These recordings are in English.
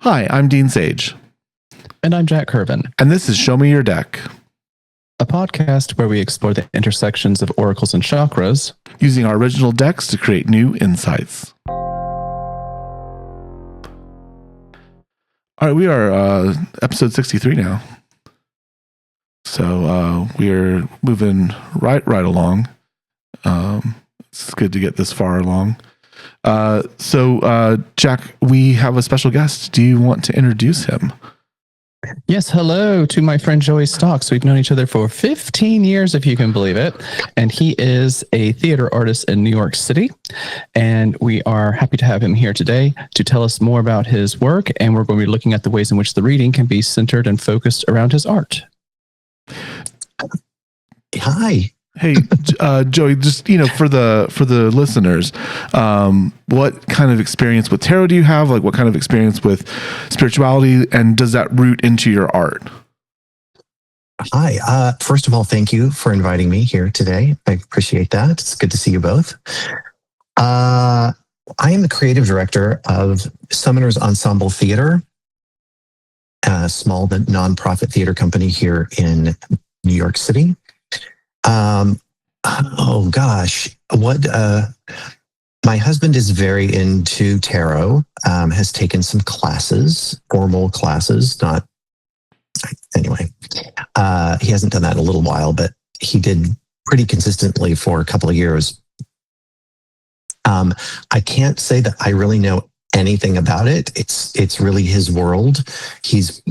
Hi, I'm Dean Sage. And I'm Jack Kervin. And this is Show Me Your Deck, a podcast where we explore the intersections of oracles and chakras, using our original decks to create new insights. All right, we are episode 63 now. So we are moving right along. It's good to get this far along. So Jack, we have a special guest. Do you want to introduce him? Yes, hello to my friend Joey Stocks. We've known each other for 15 years, if you can believe it. And he is a theater artist in New York City. And we are happy to have him here today to tell us more about his work. And we're going to be looking at the ways in which the reading can be centered and focused around his art. Hi. Hey, Joey, just, for the listeners, what kind of experience with tarot do you have? Like, what kind of experience with spirituality, and does that root into your art? Hi. First of all, thank you for inviting me here today. I appreciate that. It's good to see you both. I am the creative director of Summoner's Ensemble Theater, a small nonprofit theater company here in New York City. Oh gosh, my husband is very into tarot, has taken some classes, formal classes, anyway. He hasn't done that in a little while, but he did pretty consistently for a couple of years. I can't say that I really know anything about it. It's really his world. He's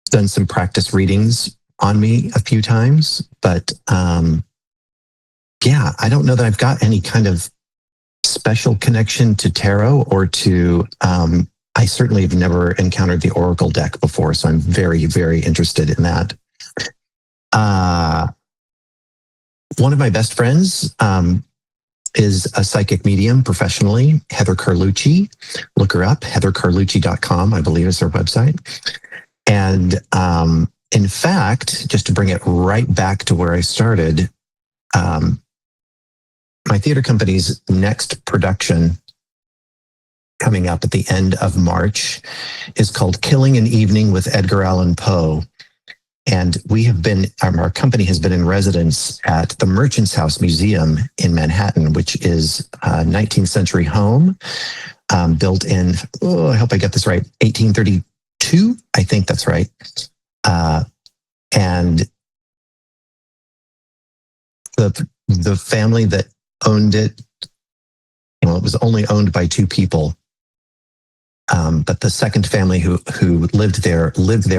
done some practice readings on me a few times, but yeah, I don't know that I've got any kind of special connection to tarot or to, I certainly have never encountered the Oracle deck before, so I'm very, very interested in that. One of my best friends is a psychic medium professionally, Heather Carlucci. Look her up, heathercarlucci.com, I believe is her website. And in fact, just to bring it right back to where I started, my theater company's next production coming up at the end of March is called Killing an Evening with Edgar Allan Poe. And our company has been in residence at the Merchant's House Museum in Manhattan, which is a 19th century home built in, I hope I get this right, 1832. I think that's right. And the family that owned it, it was only owned by two people. But the second family who lived there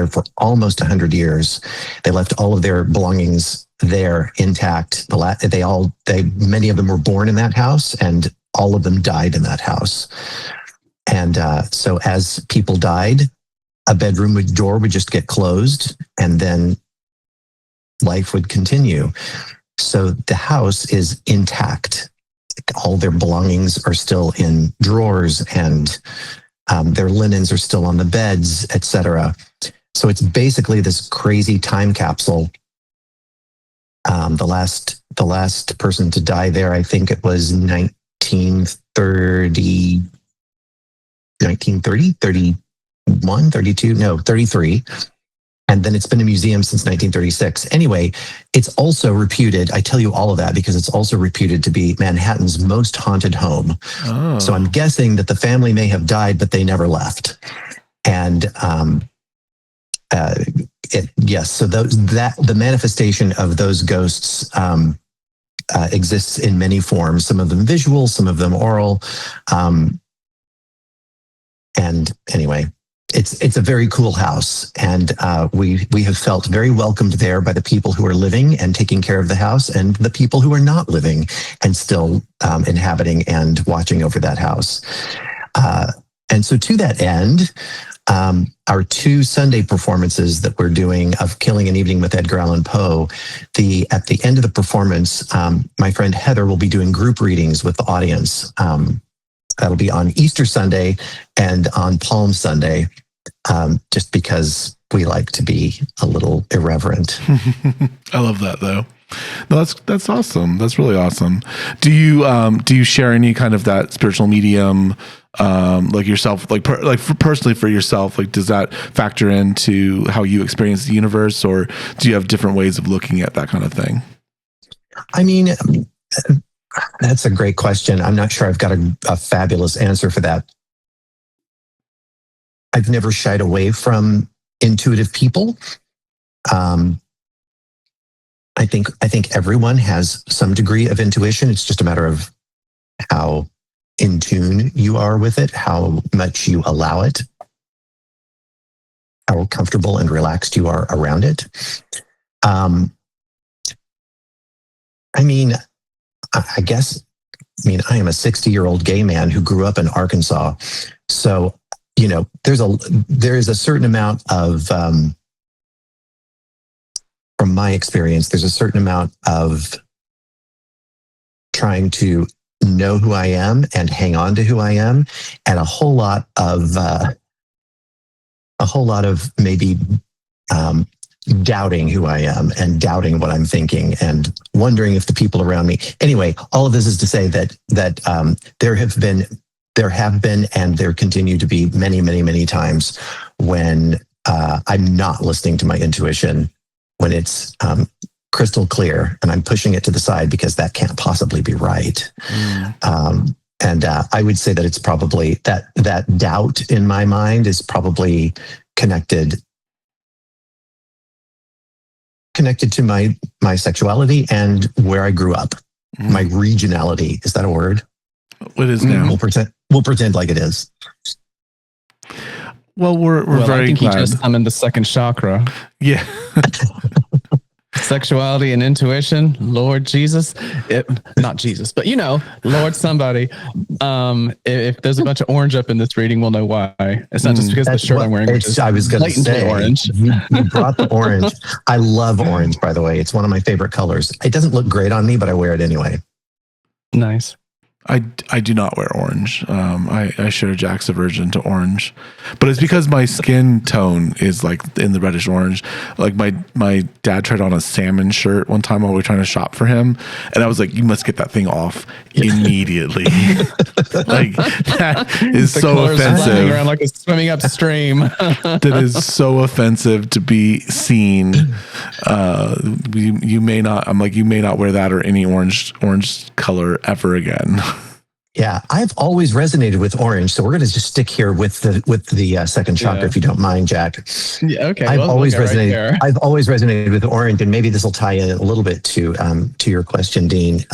for almost 100 years. They left all of their belongings there intact. Many of them were born in that house, and all of them died in that house. And so as people died, a bedroom door would just get closed, and then life would continue. So the house is intact. All their belongings are still in drawers, and their linens are still on the beds, etc. So it's basically this crazy time capsule. The last person to die there, I think it was 1930, 31, 32, no, 33. And then it's been a museum since 1936. Anyway, it's also reputed, I tell you all of that because it's also reputed to be Manhattan's most haunted home. Oh. So I'm guessing that the family may have died, but they never left. And yes, so the manifestation of those ghosts exists in many forms, some of them visual, some of them oral. And anyway, it's a very cool house, and we have felt very welcomed there by the people who are living and taking care of the house, and the people who are not living and still inhabiting and watching over that house. And so to that end, our two Sunday performances that we're doing of Killing an Evening with Edgar Allan Poe, at the end of the performance, my friend Heather will be doing group readings with the audience. That'll be on Easter Sunday and on Palm Sunday, just because we like to be a little irreverent. I love that, though. No, that's awesome. That's really awesome. Do you share any kind of that spiritual medium like yourself, like personally for yourself, like does that factor into how you experience the universe, or do you have different ways of looking at that kind of thing? I mean, that's a great question. I'm not sure I've got a fabulous answer for that. I've never shied away from intuitive people. I think everyone has some degree of intuition. It's just a matter of how in tune you are with it, how much you allow it, how comfortable and relaxed you are around it. I mean, I guess, I am a 60-year-old gay man who grew up in Arkansas. So, there is a certain amount of, from my experience, there's a certain amount of trying to know who I am and hang on to who I am, and a whole lot of maybe doubting who I am and doubting what I'm thinking and wondering if the people around me. Anyway, all of this is to say that there have been and there continue to be many, many, many times when I'm not listening to my intuition, when it's crystal clear and I'm pushing it to the side because that can't possibly be right. And I would say that it's probably that doubt in my mind is probably connected to my sexuality and where I grew up. My regionality. Is that a word? It is now. We'll pretend like it is. Well, we're very I think glad. you just summoned the second chakra. Yeah. Sexuality and intuition, Lord Jesus, not Jesus, but Lord somebody. If there's a bunch of orange up in this reading, we'll know why. It's not just because the shirt I'm wearing. I was going to say orange. You brought the orange. I love orange, by the way. It's one of my favorite colors. It doesn't look great on me, but I wear it anyway. Nice. I do not wear orange. I share Jack's aversion to orange, but it's because my skin tone is like in the reddish orange. Like my dad tried on a salmon shirt one time while we were trying to shop for him, and I was like, "You must get that thing off immediately." Like that is so offensive. Around like it's swimming upstream. That is so offensive to be seen. You may not. I'm like, you may not wear that or any orange color ever again. Yeah, I've always resonated with orange, so we're going to just stick here with the second chakra, if you don't mind, Jack. Yeah, okay. I've always resonated with orange, and maybe this will tie in a little bit to your question, Dean.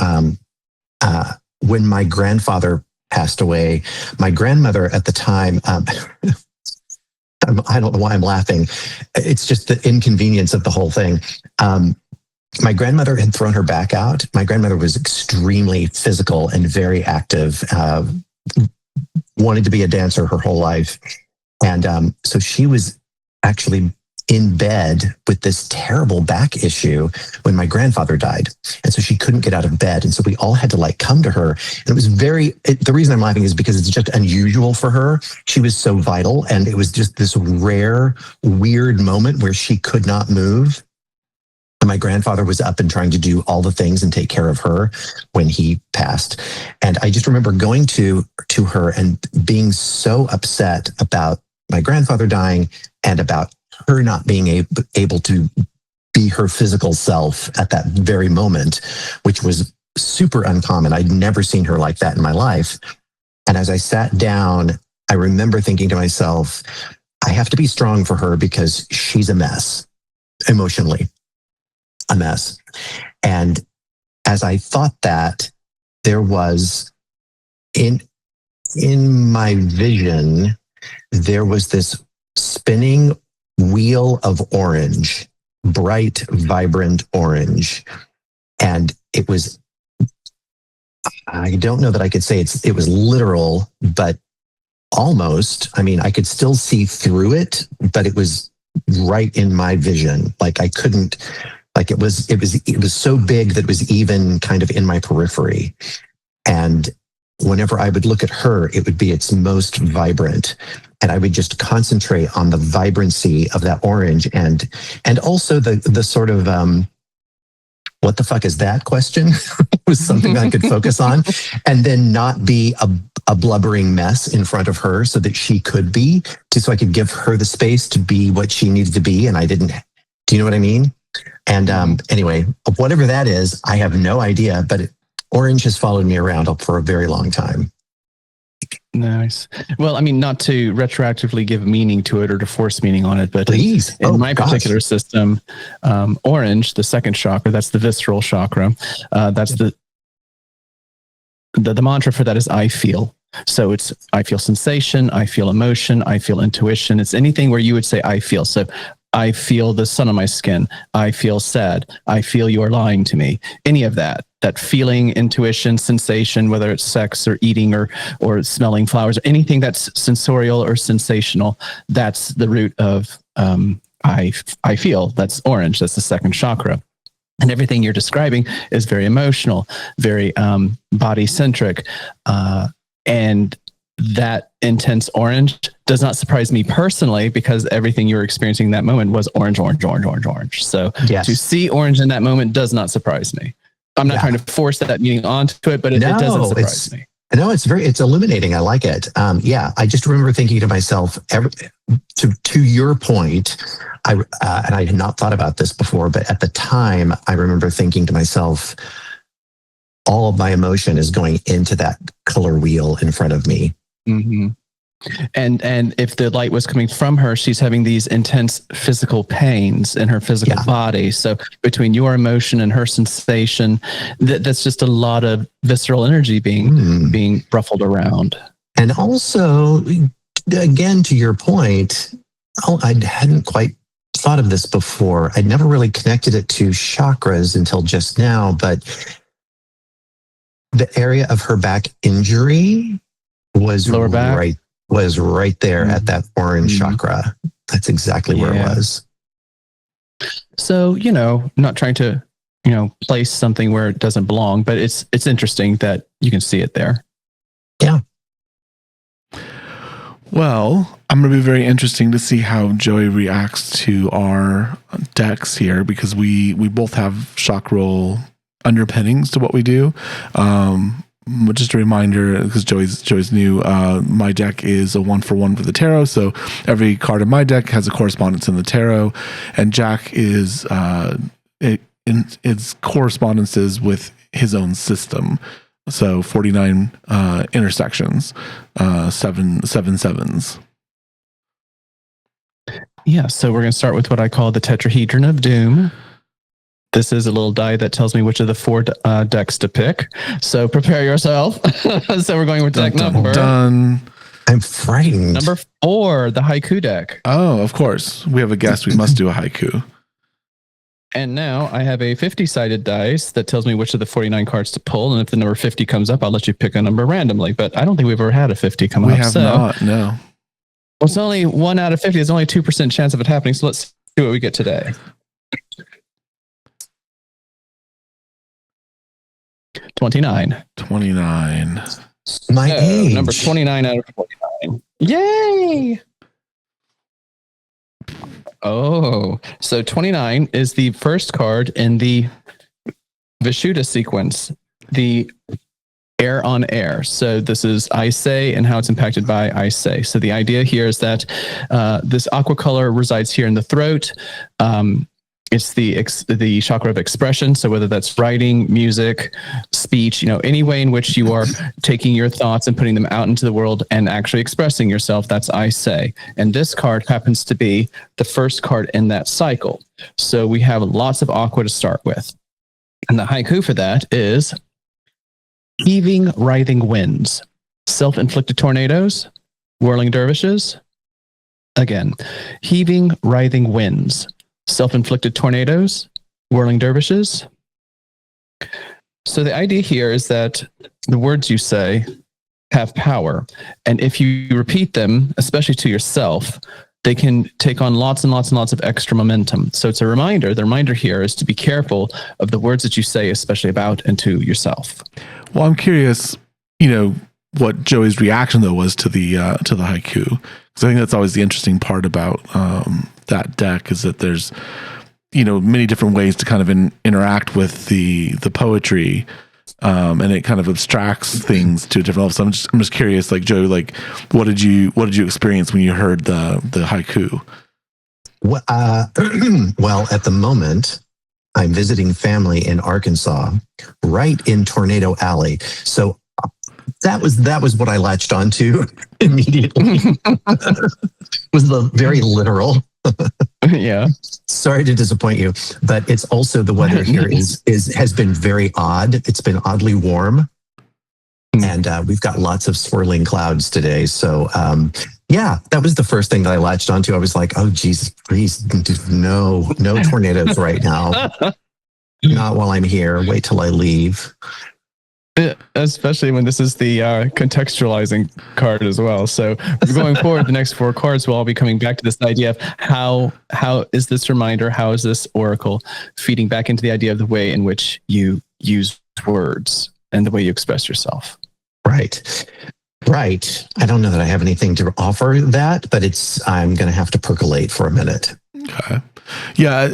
When my grandfather passed away, my grandmother at the time. I don't know why I'm laughing. It's just the inconvenience of the whole thing. My grandmother had thrown her back out. My grandmother was extremely physical and very active, wanted to be a dancer her whole life. And so she was actually in bed with this terrible back issue when my grandfather died. And so she couldn't get out of bed. And so we all had to come to her. And it was the reason I'm laughing is because it's just unusual for her. She was so vital. And it was just this rare, weird moment where she could not move. And my grandfather was up and trying to do all the things and take care of her when he passed. And I just remember going to her and being so upset about my grandfather dying and about her not being able to be her physical self at that very moment, which was super uncommon. I'd never seen her like that in my life. And as I sat down, I remember thinking to myself, I have to be strong for her because she's a mess, emotionally. A mess. And as I thought that, there was in my vision, there was this spinning wheel of orange, bright, vibrant orange. And it was, I don't know that I could say it was literal, but almost. I could still see through it, but it was right in my vision. I couldn't. It was so big that it was even kind of in my periphery. And whenever I would look at her, it would be its most vibrant. And I would just concentrate on the vibrancy of that orange and also the sort of what the fuck is that question? was something I could focus on, and then not be a blubbering mess in front of her, so that she could be, so I could give her the space to be what she needed to be, and I didn't. Do you know what I mean? And anyway, whatever that is, I have no idea, but orange has followed me around for a very long time. Nice. Well, I mean, not to retroactively give meaning to it or to force meaning on it, but Please. in my particular system, orange, the second chakra, that's the visceral chakra. That's the mantra for that is I feel. So it's I feel sensation, I feel emotion, I feel intuition. It's anything where you would say I feel. So I feel the sun on my skin. I feel sad. I feel you're lying to me. Any of that feeling, intuition, sensation, whether it's sex or eating or smelling flowers, or anything that's sensorial or sensational, that's the root of I feel. That's orange. That's the second chakra. And everything you're describing is very emotional, very body centric, and that intense orange does not surprise me personally, because everything you were experiencing in that moment was orange, orange, orange, orange, orange. So to see orange in that moment does not surprise me. I'm not trying to force that meaning onto it, but it doesn't surprise me. No, it's illuminating. I like it. I just remember thinking to myself, to your point, and I had not thought about this before, but at the time, I remember thinking to myself, all of my emotion is going into that color wheel in front of me. Mm-hmm. And if the light was coming from her, she's having these intense physical pains in her physical body. So between your emotion and her sensation, that's just a lot of visceral energy being ruffled around. And also, again, to your point, I hadn't quite thought of this before. I'd never really connected it to chakras until just now, but the area of her back injury was lower back? right there at that orange chakra. That's exactly where it was. So, not trying to, place something where it doesn't belong, but it's interesting that you can see it there. Yeah. Well, I'm going to be very interesting to see how Joey reacts to our decks here, because we both have chakral underpinnings to what we do. Just a reminder, because Joey's new, my deck is a 1-for-1 for the tarot. So every card in my deck has a correspondence in the tarot, and Jack is its correspondences with his own system. So 49 intersections, seven sevens. Yeah, so we're going to start with what I call the tetrahedron of doom. This is a little die that tells me which of the 4 decks to pick. So prepare yourself. So we're going with deck number. Done. I'm frightened. Number 4, the haiku deck. Oh, of course. We have a guest. We must do a haiku. And now I have a 50-sided dice that tells me which of the 49 cards to pull. And if the number 50 comes up, I'll let you pick a number randomly. But I don't think we've ever had a 50 come up. We have not, no. Well, it's only 1 out of 50. There's only a 2% chance of it happening. So let's see what we get today. 29. 29. My age. Number 29 out of 49. Yay! Oh, so 29 is the first card in the Vishuddha sequence, the air on air. So this is I say and how it's impacted by I say. So the idea here is that this aqua color resides here in the throat. It's the chakra of expression. So whether that's writing, music, speech, any way in which you are taking your thoughts and putting them out into the world and actually expressing yourself, that's I say. And this card happens to be the first card in that cycle. So we have lots of aqua to start with. And the haiku for that is heaving, writhing winds, self-inflicted tornadoes, whirling dervishes. Again, heaving, writhing winds, self-inflicted tornadoes, whirling dervishes. So the idea here is that the words you say have power. And if you repeat them, especially to yourself, they can take on lots and lots and lots of extra momentum. So it's a reminder. The reminder here is to be careful of the words that you say, especially about and to yourself. Well, I'm curious, what Joey's reaction though was to the haiku, because I think that's always the interesting part about that deck, is that there's many different ways to kind of interact with the poetry, and it kind of abstracts things to a different level. So I'm just curious, like Joe, like what did you experience when you heard the haiku? Well, at the moment, I'm visiting family in Arkansas, right in Tornado Alley. So that was what I latched onto immediately. Was the very literal. Yeah. Sorry to disappoint you, but it's also the weather here has been very odd. It's been oddly warm, and we've got lots of swirling clouds today. So yeah, that was the first thing that I latched onto. I was like, oh Jesus, please, no tornadoes right now. Not while I'm here. Wait till I leave. Especially when this is the contextualizing card as well. So going forward, the next 4 cards will all be coming back to this idea of how is this reminder, how is this oracle feeding back into the idea of the way in which you use words and the way you express yourself. Right. I don't know that I have anything to offer that, but I'm going to have to percolate for a minute. Okay. Yeah.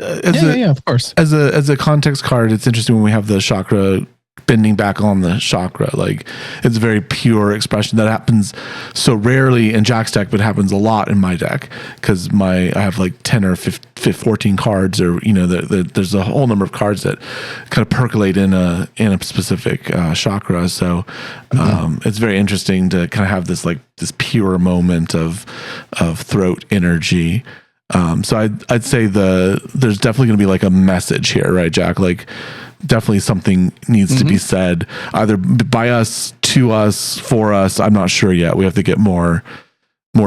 Of course. As a context card, it's interesting when we have the chakra bending back on the chakra. Like, it's a very pure expression that happens so rarely in Jack's deck, but happens a lot in my deck because I have like 10 or 14 cards, or there's a whole number of cards that kind of percolate in a specific chakra. So it's very interesting to kind of have this pure moment of throat energy. So I'd say there's definitely going to be like a message here, right, Jack? Like, definitely something needs to be said, either by us, to us, for us. I'm not sure yet. We have to get more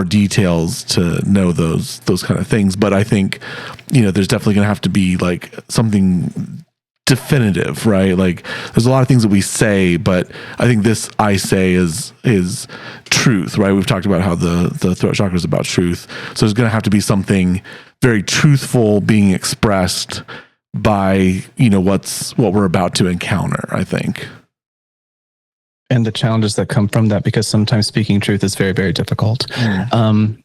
details to know those kind of things. But I think, there's definitely going to have to be like something definitive, right? Like, there's a lot of things that we say, but I think this I say is truth, right? We've talked about how the throat chakra is about truth. So there's going to have to be something very truthful being expressed by what we're about to encounter, I think. And the challenges that come from that, because sometimes speaking truth is very, very difficult,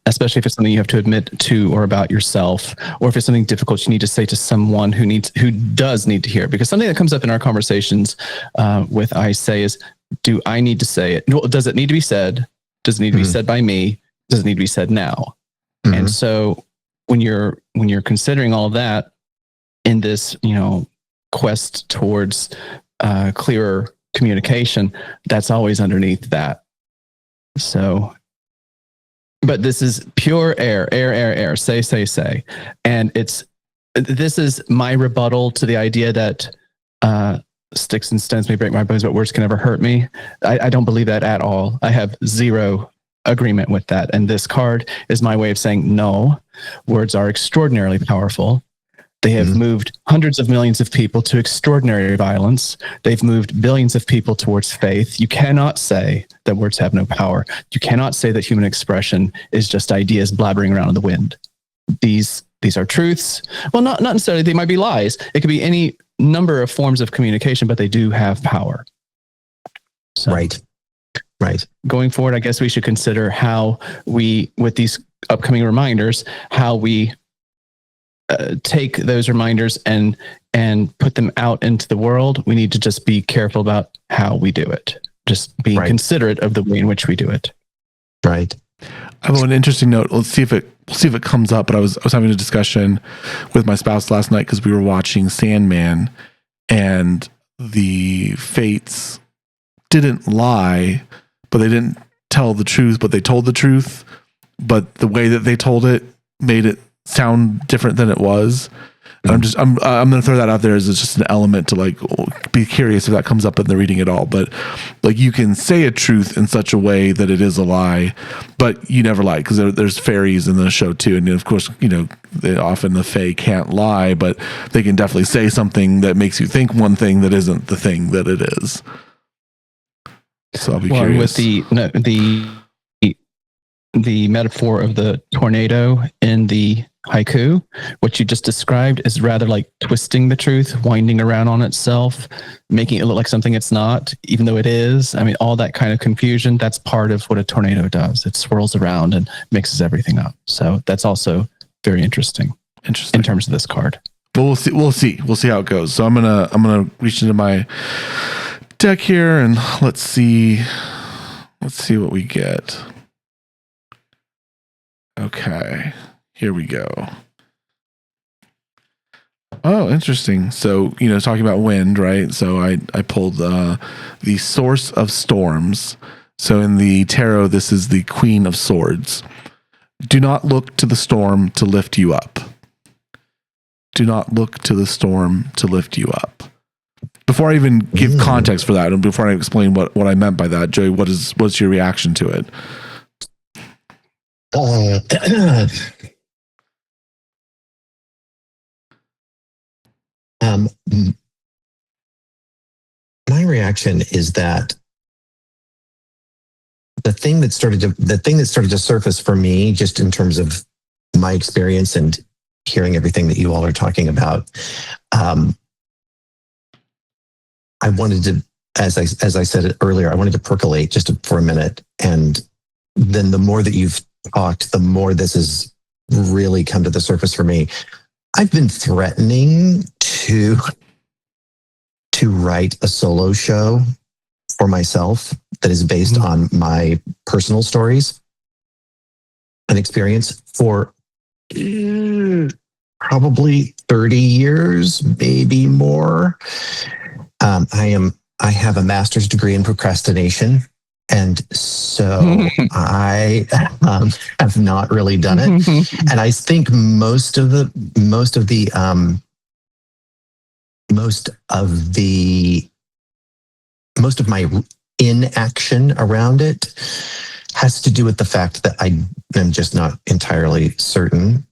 especially if it's something you have to admit to or about yourself, or if it's something difficult you need to say to someone who does need to hear it. Because something that comes up in our conversations with I say is, do I need to say it? Does it need to be said? Does it need to be said by me? Does it need to be said now? And so when you're considering all of that in this, quest towards clearer communication, that's always underneath that. So, but this is pure air, say. And this is my rebuttal to the idea that sticks and stones may break my bones, but words can never hurt me. I don't believe that at all. I have zero agreement with that. And this card is my way of saying, no, words are extraordinarily powerful. They have moved hundreds of millions of people to extraordinary violence. They've moved billions of people towards faith. You cannot say that words have no power. You cannot say that human expression is just ideas blabbering around in the wind. These are truths. Well, not necessarily. They might be lies. It could be any number of forms of communication, but they do have power. So, right. Going forward, I guess we should consider how we, with these upcoming reminders, how we take those reminders and put them out into the world. We need to just be careful about how we do it. Just being considerate of the way in which we do it. Right. I have an interesting note. We'll see if it comes up. But I was having a discussion with my spouse last night because we were watching Sandman, and the fates didn't lie, but they didn't tell the truth, but they told the truth. But the way that they told it made it sound different than it was. And I'm going to throw that out there as just an element to like be curious if that comes up in the reading at all. But like, you can say a truth in such a way that it is a lie, but you never lie, because there's fairies in the show too. And of course, often the fae can't lie, but they can definitely say something that makes you think one thing that isn't the thing that it is. So I'll be curious. With the metaphor of the tornado in the haiku, what you just described is rather like twisting the truth, winding around on itself, making it look like something it's not, even though it is. I mean, all that kind of confusion, that's part of what a tornado does. It swirls around and mixes everything up. So that's also very interesting in terms of this card. Well, we'll see how it goes. So I'm gonna reach into my deck here, and let's see what we get. Okay, here we go. Oh, interesting. So, talking about wind, right? So I pulled the source of storms. So in the tarot, this is the Queen of Swords. Do not look to the storm to lift you up. Do not look to the storm to lift you up. Before I even give context for that, and before I explain what I meant by that, Joey, what's your reaction to it? My reaction is that the thing that started to surface for me, just in terms of my experience and hearing everything that you all are talking about, I wanted to, as I said earlier, I wanted to percolate just for a minute, and then the more that you've talked, the more this has really come to the surface for me. I've been threatening to write a solo show for myself that is based on my personal stories and experience for probably 30 years, maybe more. I have a master's degree in procrastination, and so I have not really done it. And I think most of my inaction around it has to do with the fact that I am just not entirely certain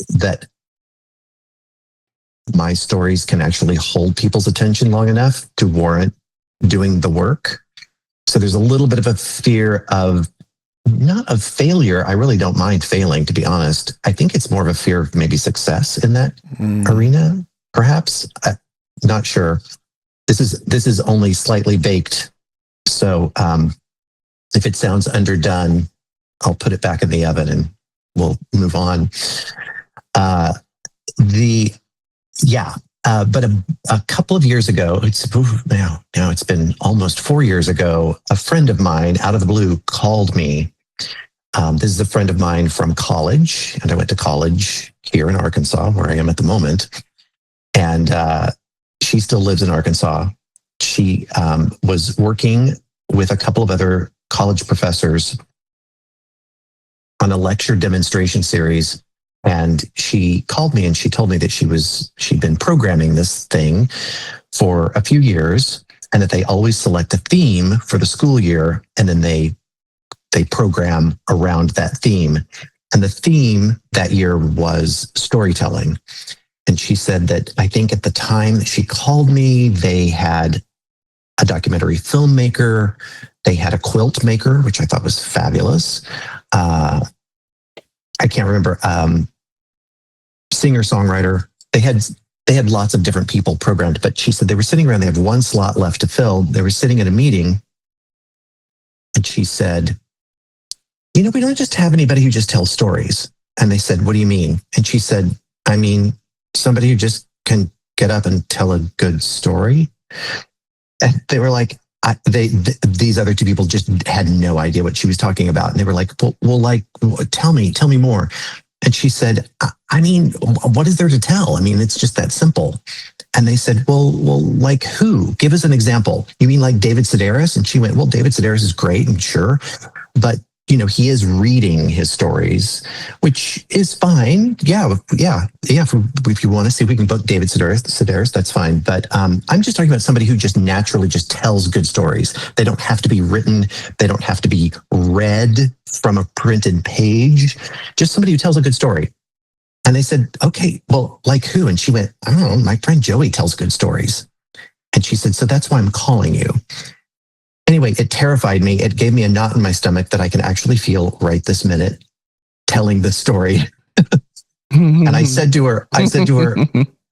that my stories can actually hold people's attention long enough to warrant doing the work. So there's a little bit of a fear of, not of failure. I really don't mind failing, to be honest. I think it's more of a fear of maybe success in that arena, perhaps. I'm not sure. This is only slightly baked. So if it sounds underdone, I'll put it back in the oven and we'll move on. But a couple of years ago, now it's been almost 4 years ago, a friend of mine out of the blue called me. This is a friend of mine from college, and I went to college here in Arkansas, where I am at the moment. And she still lives in Arkansas. She was working with a couple of other college professors on a lecture demonstration series. And she called me and she told me that she'd been programming this thing for a few years, and that they always select a theme for the school year, and then they program around that theme. And the theme that year was storytelling. And she said that I think at the time that she called me, they had a documentary filmmaker, they had a quilt maker, which I thought was fabulous. I can't remember. Singer-songwriter. They had lots of different people programmed, but she said they were sitting around, they have one slot left to fill. They were sitting at a meeting, and she said, we don't just have anybody who just tells stories. And they said, what do you mean? And she said, I mean, somebody who just can get up and tell a good story. And they were like, these other two people just had no idea what she was talking about. And they were like, tell me more. And she said, I mean, what is there to tell? I mean, it's just that simple. And they said, well, like who? Give us an example. You mean like David Sedaris? And she went, well, David Sedaris is great, and sure. But, he is reading his stories, which is fine. Yeah. If you want to see, we can book David Sedaris, that's fine. But I'm just talking about somebody who just naturally just tells good stories. They don't have to be written. They don't have to be read from a printed page. Just somebody who tells a good story. And they said, okay, well, like who? And she went, I don't know, my friend Joey tells good stories. And she said, so that's why I'm calling you. Anyway, it terrified me. It gave me a knot in my stomach that I can actually feel right this minute telling the story. And I said to her,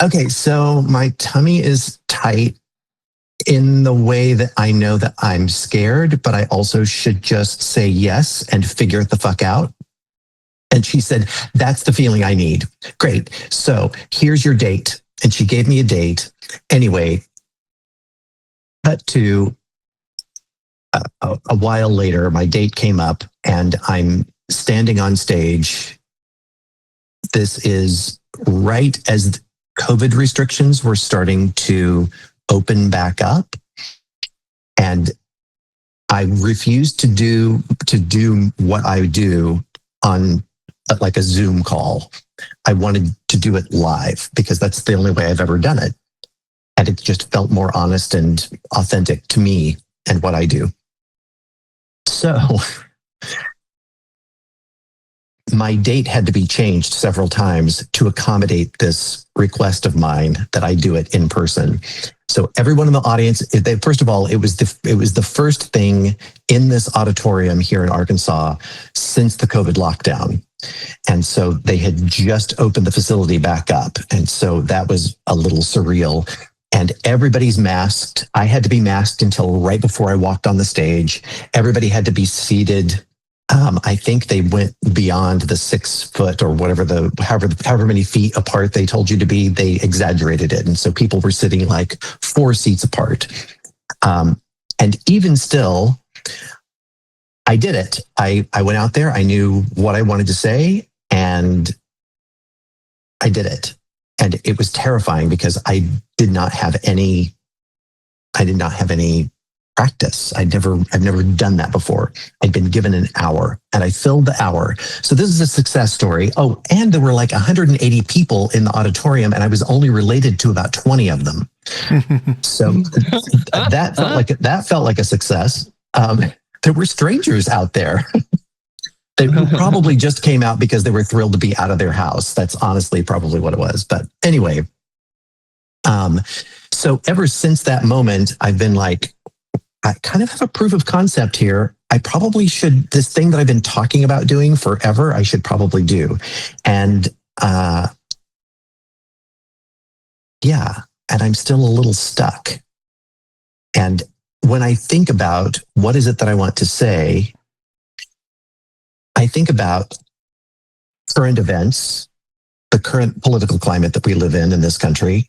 okay, so my tummy is tight in the way that I know that I'm scared, but I also should just say yes and figure it the fuck out. And she said, that's the feeling I need. Great. So here's your date. And she gave me a date. Anyway, cut to a while later, my date came up and I'm standing on stage. This is right as COVID restrictions were starting to open back up. And I refused to do what I do on like a Zoom call. I wanted to do it live because that's the only way I've ever done it. And it just felt more honest and authentic to me and what I do. So my date had to be changed several times to accommodate this request of mine that I do it in person. So everyone in the audience, first of all, it was the first thing in this auditorium here in Arkansas since the COVID lockdown. And so they had just opened the facility back up. And so that was a little surreal. And everybody's masked. I had to be masked until right before I walked on the stage. Everybody had to be seated. I think they went beyond the 6 foot or whatever however many feet apart they told you to be. They exaggerated it. And so people were sitting like 4 seats apart. And even still, I did it. I went out there. I knew what I wanted to say and I did it. And it was terrifying because I did not have any practice. I've never done that before. I'd been given an hour and I filled the hour. So this is a success story. Oh, and there were like 180 people in the auditorium and I was only related to about 20 of them. So that felt like a success. There were strangers out there. They probably just came out because they were thrilled to be out of their house. That's honestly probably what it was. But anyway, so ever since that moment, I've been like, I kind of have a proof of concept here. I probably should, this thing that I've been talking about doing forever, I should probably do. And and I'm still a little stuck. And when I think about what is it that I want to say, I think about current events, the current political climate that we live in this country.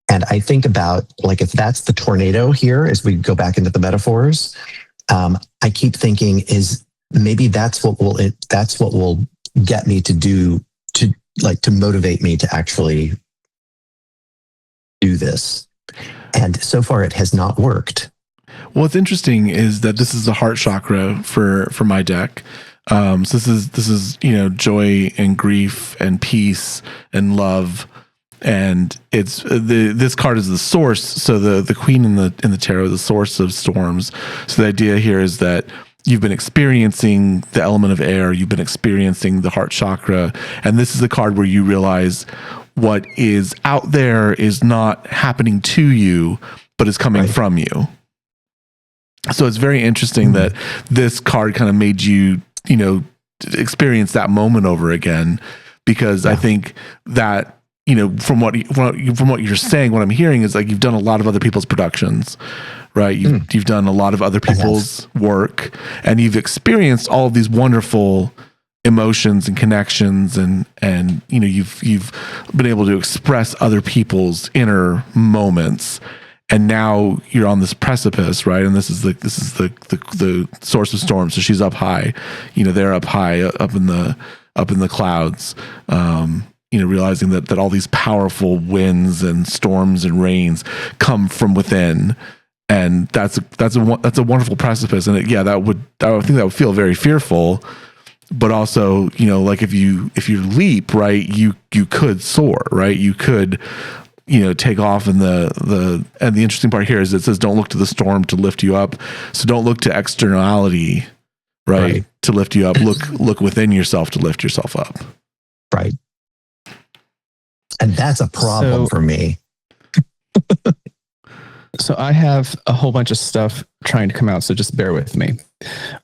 And I think about, like, if that's the tornado here, as we go back into the metaphors, I keep thinking is maybe that's what will get me to do, to motivate me to actually do this. And so far it has not worked. What's interesting is that this is the heart chakra for my deck. So this is joy and grief and peace and love. And it's this card is the source. So the queen in the tarot is the source of storms. So the idea here is that you've been experiencing the element of air, you've been experiencing the heart chakra, and this is the card where you realize what is out there is not happening to you, but is coming from you. So it's very interesting that this card kind of made you, experience that moment over again, because I think that, from what you're saying, what I'm hearing is like you've done a lot of other people's productions, right? You've done a lot of other people's work, and you've experienced all of these wonderful emotions and connections, and you've been able to express other people's inner moments. And now you're on this precipice, right? And this is the source of storm. So she's up high, they're up high, up in the clouds. Realizing that all these powerful winds and storms and rains come from within, and that's a wonderful precipice. And I think that would feel very fearful, but also like if you leap, right, you could soar, right? You could take off. And the interesting part here is it says don't look to the storm to lift you up. So don't look to externality, right. To lift you up. Look within yourself to lift yourself up. Right. And that's a problem for me. So I have a whole bunch of stuff trying to come out, so just bear with me.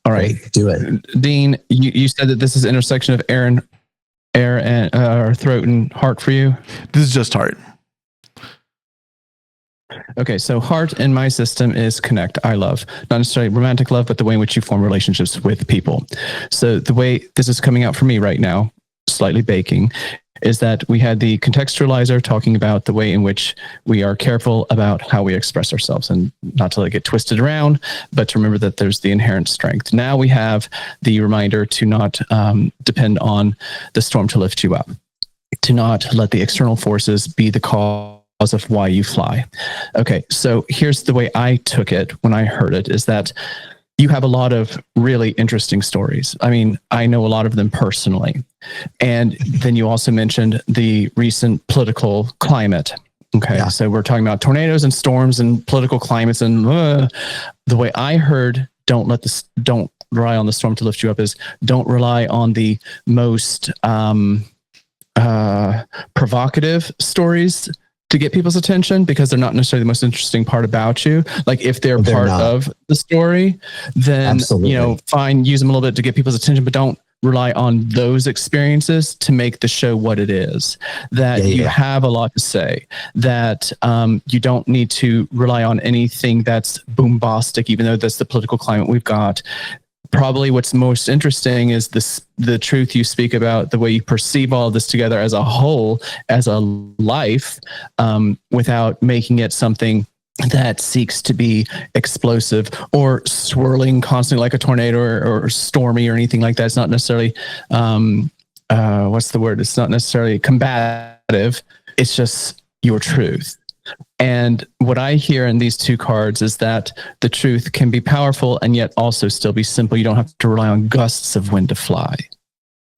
All right. Do it. Dean, you said that this is intersection of air and throat and heart for you? This is just heart. Okay, so heart in my system is connect, I love. Not necessarily romantic love, but the way in which you form relationships with people. So the way this is coming out for me right now, slightly baking, is that we had the contextualizer talking about the way in which we are careful about how we express ourselves and not to let it get twisted around, but to remember that there's the inherent strength. Now we have the reminder to not depend on the storm to lift you up, to not let the external forces be the cause of why you fly. Okay, so here's the way I took it when I heard it, is that you have a lot of really interesting stories. I mean, I know a lot of them personally. And then you also mentioned the recent political climate. Okay, yeah. So we're talking about tornadoes and storms and political climates. And the way I heard, don't rely on the storm to lift you up, is don't rely on the most provocative stories to get people's attention, because they're not necessarily the most interesting part about you. Like if they're part of the story, then, absolutely, fine, use them a little bit to get people's attention, but don't rely on those experiences to make the show what it is. That you have a lot to say, that you don't need to rely on anything that's bombastic, even though that's the political climate we've got. Probably what's most interesting is the truth you speak about, the way you perceive all of this together as a whole, as a life, without making it something that seeks to be explosive or swirling constantly like a tornado or stormy or anything like that. It's not necessarily, what's the word? It's not necessarily combative. It's just your truth. And what I hear in these two cards is that the truth can be powerful and yet also still be simple. You don't have to rely on gusts of wind to fly.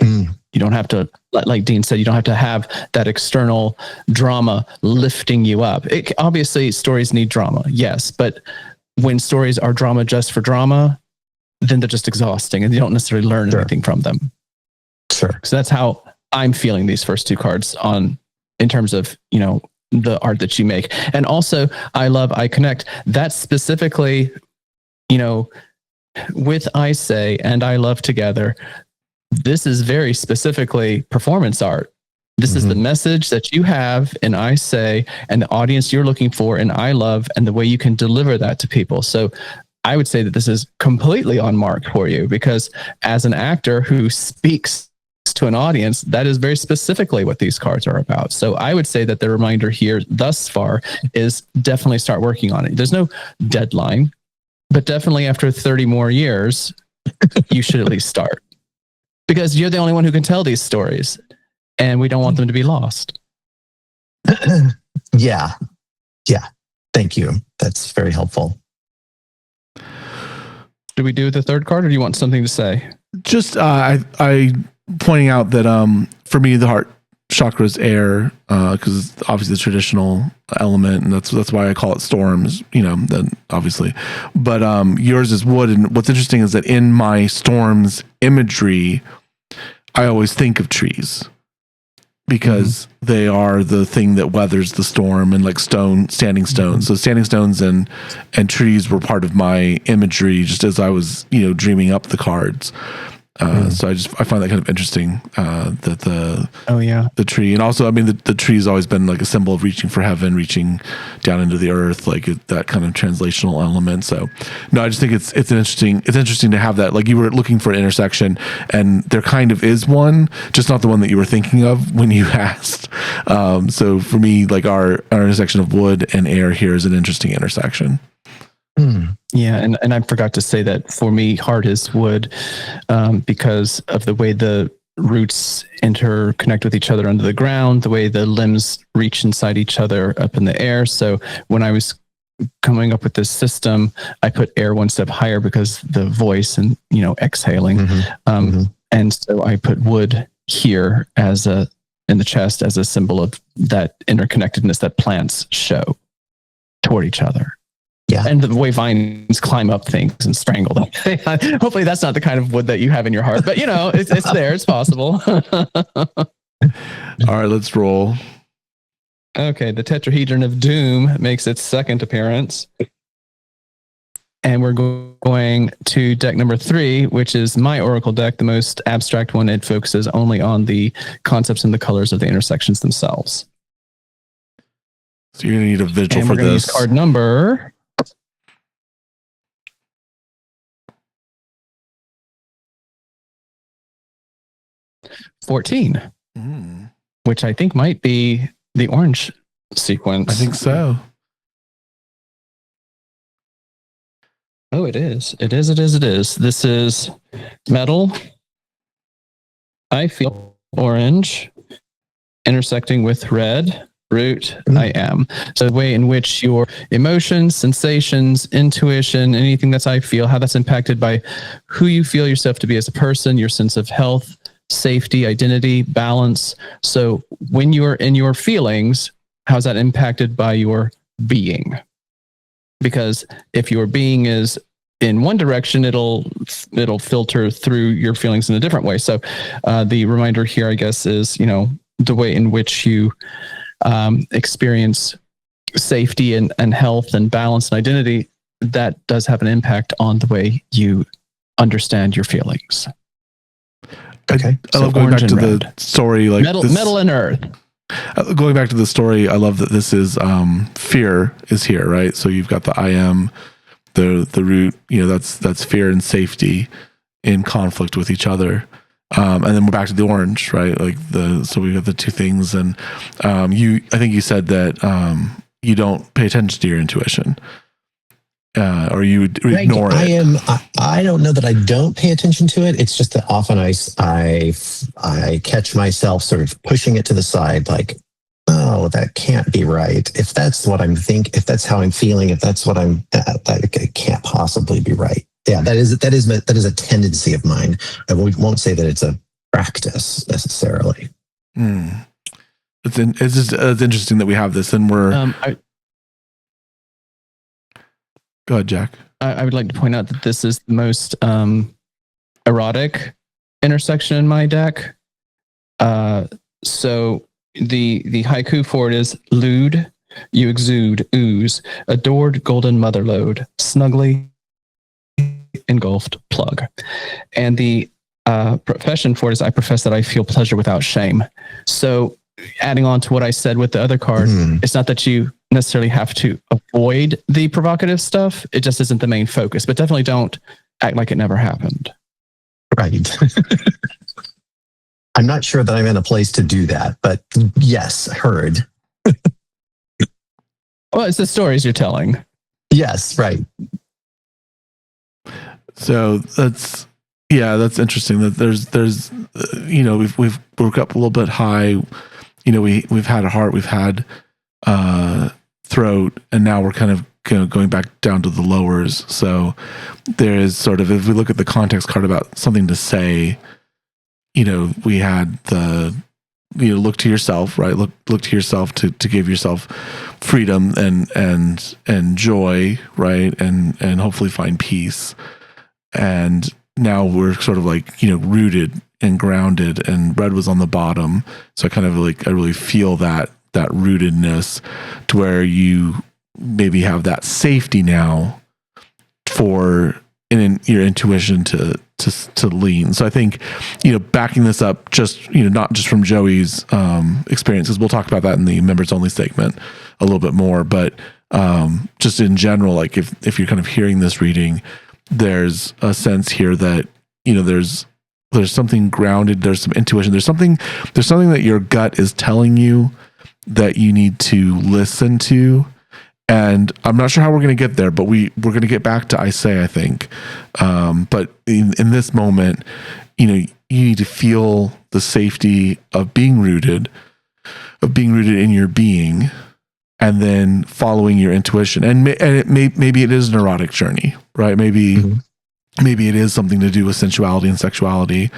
You don't have to, like Dean said, you don't have to have that external drama lifting you up. Obviously, stories need drama, yes. But when stories are drama just for drama, then they're just exhausting and you don't necessarily learn anything from them. Sure. So that's how I'm feeling these first two cards in terms of, the art that you make. And also I Connect, that's specifically, with I Say and I Love together, this is very specifically performance art. This is the message that you have in I Say and the audience you're looking for in I Love, and the way you can deliver that to people. So I would say that this is completely on mark for you, because as an actor who speaks to an audience, that is very specifically what these cards are about. So I would say that the reminder here thus far is definitely start working on it. There's no deadline, but definitely after 30 more years, you should at least start, because you're the only one who can tell these stories and we don't want them to be lost. Yeah. Thank you. That's very helpful. Do we do the third card, or do you want something to say? Just, I pointing out that for me the heart chakra is air, because it's obviously the traditional element, and that's why I call it storms, then obviously, but yours is wood. And what's interesting is that in my storms imagery, I always think of trees, because they are the thing that weathers the storm, and like standing stones. So standing stones and trees were part of my imagery just as I was dreaming up the cards. So I find that kind of interesting, that the tree, and also, I mean, the tree has always been like a symbol of reaching for heaven, reaching down into the earth, like that kind of translational element. So no, I just think it's interesting to have that. Like, you were looking for an intersection, and there kind of is one, just not the one that you were thinking of when you asked. So for me, like our intersection of wood and air here is an interesting intersection. Yeah, and I forgot to say that for me, heart is wood, because of the way the roots interconnect with each other under the ground, the way the limbs reach inside each other up in the air. So when I was coming up with this system, I put air one step higher because the voice and exhaling, and so I put wood here in the chest as a symbol of that interconnectedness that plants show toward each other. Yeah. And the way vines climb up things and strangle them. Hopefully that's not the kind of wood that you have in your heart, but it's there, it's possible. All right, let's roll. Okay, the tetrahedron of doom makes its second appearance. And we're going to deck number 3, which is my oracle deck, the most abstract one. It focuses only on the concepts and the colors of the intersections themselves. So you're going to need a vigil for this. Use card number 14, which I think might be the orange sequence. I think so. Oh, it is. It is. This is metal. I feel orange intersecting with red. Root, I am. So the way in which your emotions, sensations, intuition, anything that's I feel, how that's impacted by who you feel yourself to be as a person, your sense of health, safety, identity, balance. So when you're in your feelings, how's that impacted by your being? Because if your being is in one direction, it'll filter through your feelings in a different way. So the reminder here, I guess, is, the way in which you experience safety and health and balance and identity, that does have an impact on the way you understand your feelings. Okay. I love going back to the story, like metal and earth. Going back to the story, I love that this is fear is here, right? So you've got the I am, the root, that's fear and safety in conflict with each other. And then we're back to the orange, right? So we got the two things, and I think you said that you don't pay attention to your intuition, or you ignore it. I don't know that I don't pay attention to it. It's just that often I catch myself sort of pushing it to the side, like, oh, that can't be right. If that's what I'm thinking, if that's how I'm feeling, if that's what it can't possibly be right. Yeah, that is a tendency of mine. I won't say that it's a practice necessarily. It's interesting that we have this, and we're. Go ahead, Jack. I would like to point out that this is the most erotic intersection in my deck. So the haiku for it is lewd, you exude, ooze, adored golden motherlode, snugly engulfed plug. And the profession for it is I profess that I feel pleasure without shame. So adding on to what I said with the other card, it's not that you necessarily have to avoid the provocative stuff. It just isn't the main focus, but definitely don't act like it never happened. Right. I'm not sure that I'm in a place to do that, but yes, heard. Well, it's the stories you're telling. Yes, right. So that's interesting that there's we've broke up a little bit high. We've had a heart, we've had throat, and now we're kind of going back down to the lowers. So there is sort of, if we look at the context card about something to say, we had the look to yourself, right? Look to yourself to give yourself freedom and joy, right? And hopefully find peace. And now we're sort of rooted and grounded, and red was on the bottom. So I really feel that rootedness to where you maybe have that safety now for your intuition to lean. So I think, backing this up just, not just from Joey's experiences, we'll talk about that in the members only segment a little bit more, but just in general, if you're kind of hearing this reading, there's a sense here that, there's something grounded, there's some intuition, there's something that your gut is telling you that you need to listen to. And I'm not sure how we're going to get there, but we're going to get back to I think. But in this moment, you need to feel the safety of being rooted in your being, and then following your intuition. And maybe it is an erotic journey, right? Maybe it is something to do with sensuality and sexuality.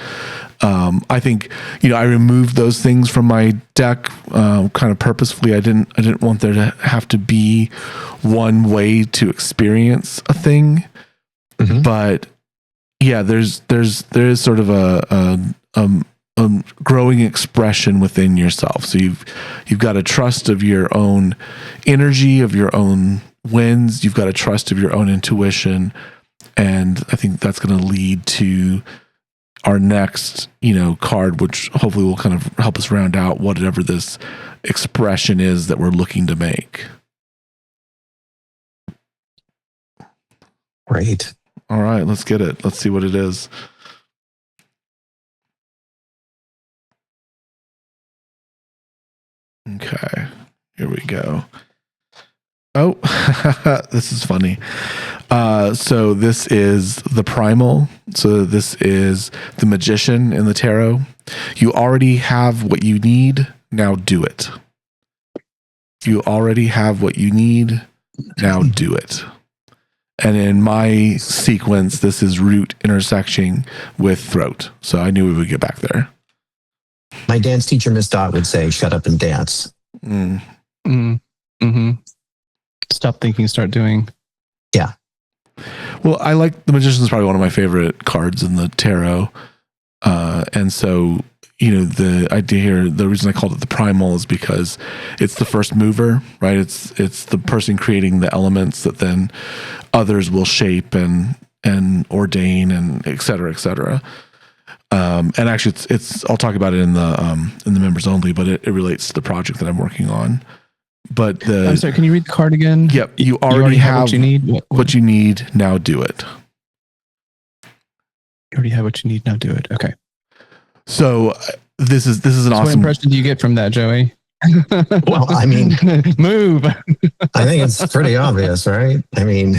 I think, I removed those things from my deck kind of purposefully. I didn't want there to have to be one way to experience a thing. But yeah, there is sort of a growing expression within yourself. So you've got a trust of your own energy, of your own winds. You've got a trust of your own intuition. And I think that's going to lead to our next, card, which hopefully will kind of help us round out whatever this expression is that we're looking to make. Great. All right, let's get it. Let's see what it is. Okay, here we go. Oh, this is funny. So this is the primal. So this is the magician in the tarot. You already have what you need. Now do it. You already have what you need. Now do it. And in my sequence, this is root intersecting with throat. So I knew we would get back there. My dance teacher, Miss Dot, would say, "Shut up and dance." Mm-hmm. Stop thinking, start doing. Yeah. Well, I like the magician is probably one of my favorite cards in the tarot. And so, the idea here, the reason I called it the primal is because it's the first mover, right? It's the person creating the elements that then others will shape and ordain and et cetera, et cetera. And actually it's I'll talk about it in the members only, but it relates to the project that I'm working on. But I'm sorry, can you read the card again? Yep. You already have what you need. What you need. Now do it. You already have what you need. Now do it. Okay. So this is an awesome. What impression do you get from that, Joey? Well, I mean, move. I think it's pretty obvious, right? I mean,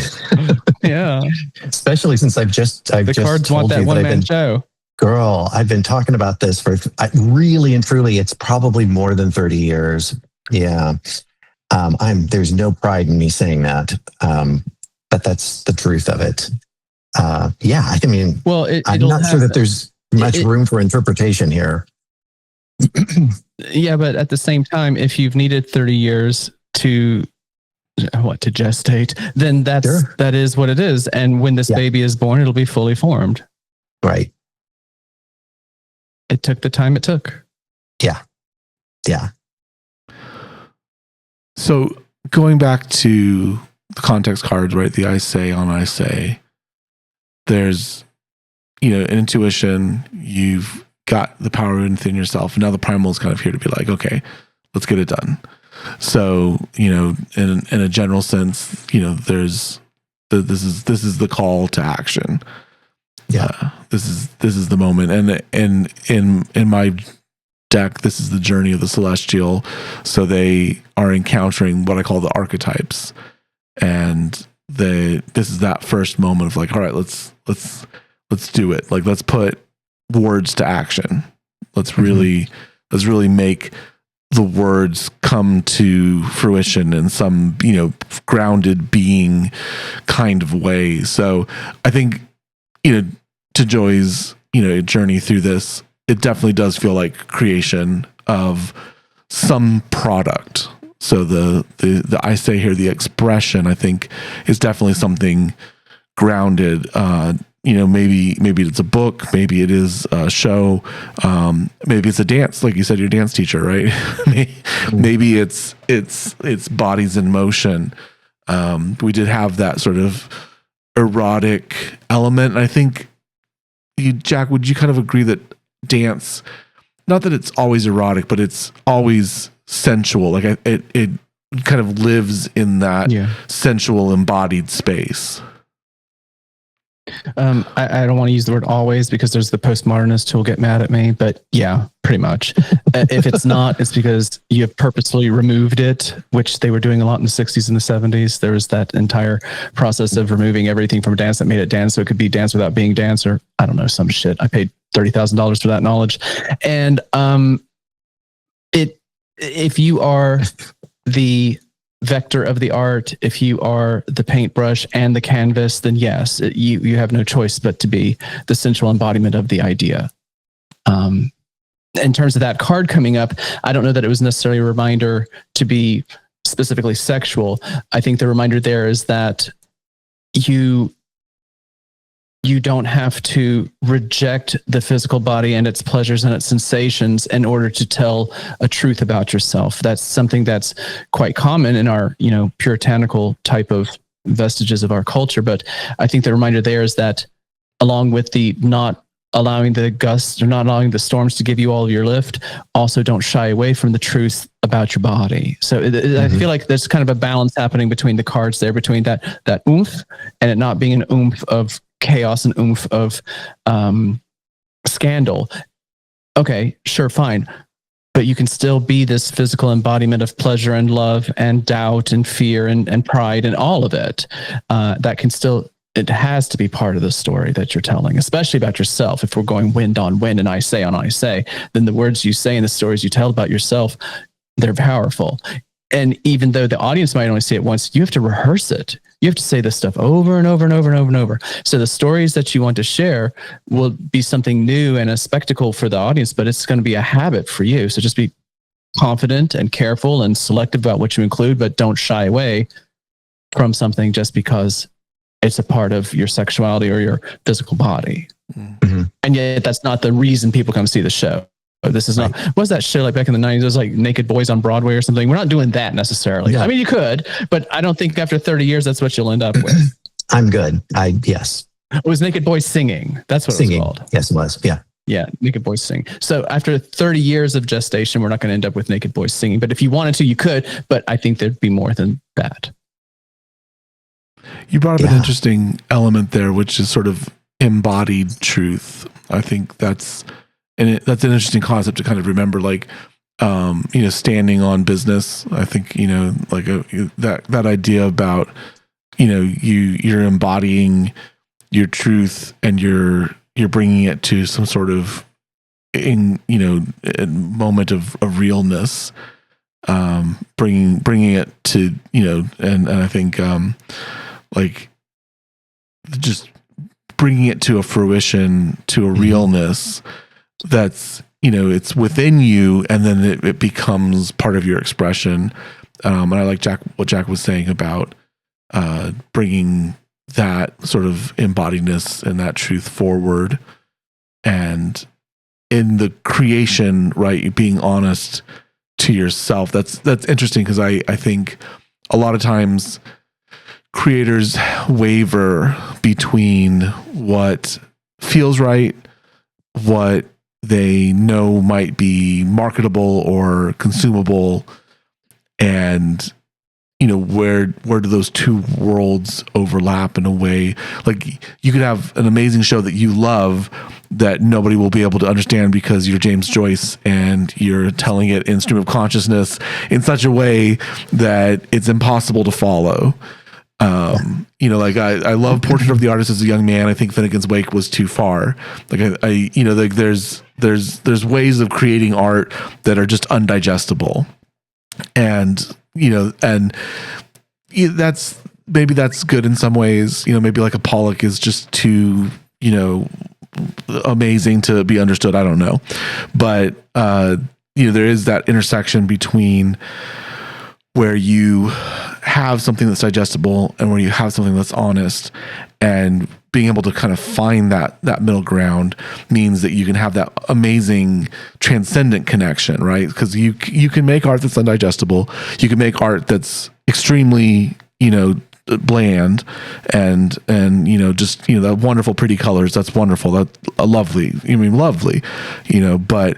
Yeah. especially since I've just Cards want that one man show. Girl, I've been talking about this for really and truly, it's probably more than 30 years. Yeah. There's no pride in me saying that. But that's the truth of it. Yeah. I mean, well, I'm not sure that there's much room for interpretation here. Yeah. But at the same time, if you've needed 30 years to gestate, then that is what it is. And when this baby is born, it'll be fully formed. Right. It took the time it took. Yeah. Yeah. So going back to the context cards, right? The I say on I say, there's, an intuition, you've got the power within yourself. And now the primal is kind of here to be like, okay, let's get it done. So, in a general sense, there's, this is the call to action. Yeah. This is the moment. And in my deck, this is the journey of the celestial. So they are encountering what I call the archetypes. And this is that first moment of like, all right, let's do it. Like, let's put words to action. Let's really make the words come to fruition in some, grounded being kind of way. So I think, to Joy's, journey through this, it definitely does feel like creation of some product. So the I say here, the expression, I think, is definitely something grounded. Maybe it's a book, maybe it is a show, maybe it's a dance, like you said, your dance teacher, right? Maybe it's bodies in motion. We did have that sort of erotic element. And I think Jack, would you kind of agree that dance, not that it's always erotic, but it's always sensual? Like it kind of lives in that sensual embodied space. I don't want to use the word always because there's the postmodernist who will get mad at me, but yeah, pretty much. If it's not, it's because you have purposefully removed it, which they were doing a lot in the 60s and the 70s. There was that entire process of removing everything from dance that made it dance, so it could be dance without being dance, or I don't know, some shit. I paid $30,000 for that knowledge. And if you are the vector of the art, if you are the paintbrush and the canvas, then yes, you have no choice but to be the sensual embodiment of the idea. In terms of that card coming up, I don't know that it was necessarily a reminder to be specifically sexual. I think the reminder there is that you don't have to reject the physical body and its pleasures and its sensations in order to tell a truth about yourself. That's something that's quite common in our, puritanical type of vestiges of our culture. But I think the reminder there is that, along with the not allowing the gusts or not allowing the storms to give you all of your lift, also don't shy away from the truth about your body. So I feel like there's kind of a balance happening between the cards there, between that oomph and it not being an oomph of chaos and oomph of scandal. Okay, sure, fine. but you can still be this physical embodiment of pleasure and love and doubt and fear and pride and all of it. That can still, it has to be part of the story that you're telling, especially about yourself. If we're going wind on wind and I say on I say, then the words you say and the stories you tell about yourself, they're powerful. And even though the audience might only see it once, you have to rehearse it. You have to say this stuff over and over and over and over and over. So the stories that you want to share will be something new and a spectacle for the audience, but it's going to be a habit for you. So just be confident and careful and selective about what you include, but don't shy away from something just because it's a part of your sexuality or your physical body. Mm-hmm. And yet that's not the reason people come see the show. This is not, what was that show like back in the 90s? It was like Naked Boys on Broadway or something. We're not doing that necessarily. Yeah. I mean, you could, but I don't think after 30 years, that's what you'll end up with. I'm good. Yes. It was Naked Boys Singing. That's what it was called. Yes, it was. Yeah. Yeah. Naked Boys Sing. So after 30 years of gestation, we're not going to end up with Naked Boys Singing, but if you wanted to, you could, but I think there'd be more than that. You brought up an interesting element there, which is sort of embodied truth. I think that's an interesting concept to kind of remember, like, standing on business. I think, like that idea about, you're embodying your truth and you're bringing it to some sort of moment of realness, bringing it to, and I think, like just bringing it to a fruition, to a realness that's, it's within you, and then it becomes part of your expression. And I like what Jack was saying about bringing that sort of embodiedness and that truth forward. And in the creation, right, being honest to yourself. That's interesting, because I think a lot of times creators waver between what feels right, what they know might be marketable or consumable, and where do those two worlds overlap in a way. Like, you could have an amazing show that you love that nobody will be able to understand because you're James Joyce and you're telling it in stream of consciousness in such a way that it's impossible to follow. Like I love Portrait of the Artist as a Young Man. I think Finnegan's Wake was too far. Like like there's ways of creating art that are just undigestible, and that's good in some ways. Maybe like a Pollock is just too amazing to be understood. I don't know, but there is that intersection between where you have something that's digestible and where you have something that's honest, and being able to kind of find that middle ground means that you can have that amazing transcendent connection, right? Because you can make art that's undigestible. You can make art that's extremely, bland and just, that wonderful, pretty colors. That's wonderful. That's lovely. But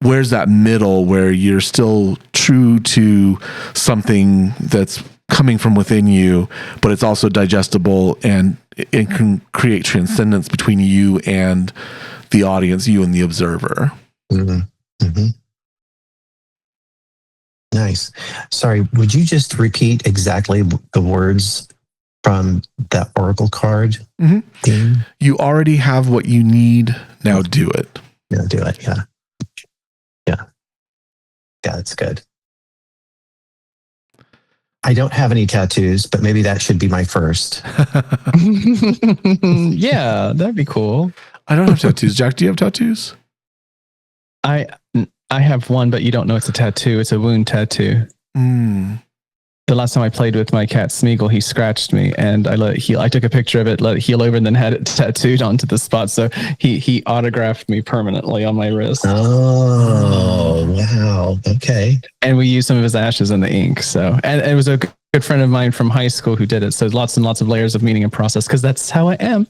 where's that middle where you're still true to something that's coming from within you, but it's also digestible, and it can create transcendence between you and the audience, you and the observer. Mm-hmm. Mm-hmm. Nice. Sorry, would you just repeat exactly the words from that oracle card? Mm-hmm. You already have what you need. Now do it. Yeah, do it. Yeah. Yeah, that's good. I don't have any tattoos, but maybe that should be my first. Yeah, that'd be cool. I don't have tattoos. Jack, do you have tattoos? I have one, but you don't know it's a tattoo. It's a wound tattoo. The last time I played with my cat Smeagol, he scratched me, and I took a picture of it, let it heal over, and then had it tattooed onto the spot. So he autographed me permanently on my wrist. Oh, wow. Okay. And we used some of his ashes in the ink. So, and it was a good friend of mine from high school who did it. So lots and lots of layers of meaning and process, because that's how I am.